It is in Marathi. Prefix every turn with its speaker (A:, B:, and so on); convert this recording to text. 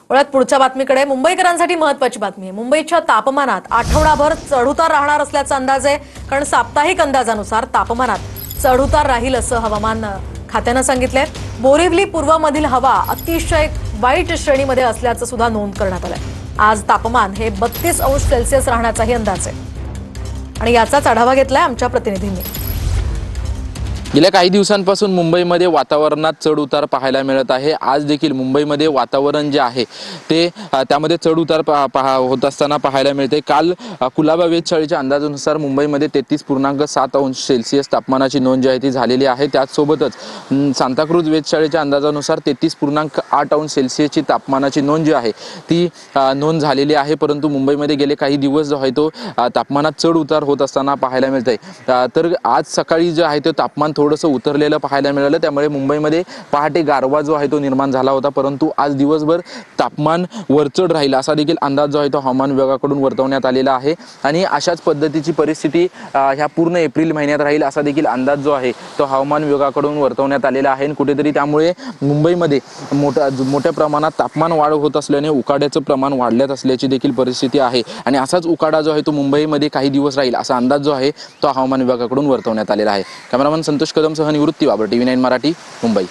A: वळत पुढच्या बातमीकडे मुंबईकरांसाठी महत्त्वाची बातमी आहे। मुंबईच्या तापमानात आठवडाभर चढउतार राहणार असल्याचा अंदाज आहे, कारण साप्ताहिक अंदाजानुसार तापमानात चढउतार राहील असं हवामान खात्यानं सांगितलंय। बोरिवली पूर्वमधील हवा अतिशय वाईट श्रेणीमध्ये असल्याचं सुद्धा नोंद करण्यात आलंय। आज तापमान हे 32 अंश सेल्सिअस राहण्याचाही अंदाज आहे आणि याचाच आढावा घेतलाय आमच्या प्रतिनिधींनी।
B: गेल्या काही दिवसांपासून मुंबईमध्ये वातावरणात चढउतार पाहायला मिळत आहे। आज देखील मुंबईमध्ये वातावरण जे आहे ते त्यामध्ये चढउतार होत असताना पाहायला मिळते। काल कुलाबा वेधशाळेच्या अंदाजानुसार मुंबईमध्ये 33.7 अंश सेल्सिअस तापमानाची नोंद जी आहे ती झालेली आहे। त्याचसोबतच सांताक्रूज वेधशाळेच्या अंदाजानुसार 33.8 अंश सेल्सिअसची तापमानाची नोंद जी आहे ती नोंद झालेली आहे। परंतु मुंबईमध्ये गेले काही दिवस जो आहे तो तापमानात चढउतार होत असताना पाहायला मिळते। तर आज सकाळी जे आहे ते तापमान थोडंसं उतरलेलं पाहायला मिळालं, त्यामुळे मुंबईमध्ये पहाटे गारवा जो आहे तो निर्माण झाला होता। परंतु आज दिवसभर तापमान वरचढ राहील असा देखील अंदाज जो आहे तो हवामान विभागाकडून वर्तवण्यात आलेला आहे आणि अशाच पद्धतीची परिस्थिती ह्या पूर्ण एप्रिल महिन्यात राहील असा देखील अंदाज जो आहे तो हवामान विभागाकडून वर्तवण्यात आलेला आहे। कुठेतरी त्यामुळे मुंबईमध्ये मोठ्या प्रमाणात तापमान वाढ होत असल्याने उकाड्याचं प्रमाण वाढल्यात असल्याची देखील परिस्थिती आहे आणि असाच उकाडा जो आहे तो मुंबईमध्ये काही दिवस राहील असा अंदाज जो आहे तो हवामान विभागाकडून वर्तवण्यात आलेला आहे। कॅमेरामन संतोष कदम सह निवृत्ती बाबर, TV9 मराठी, मुंबई।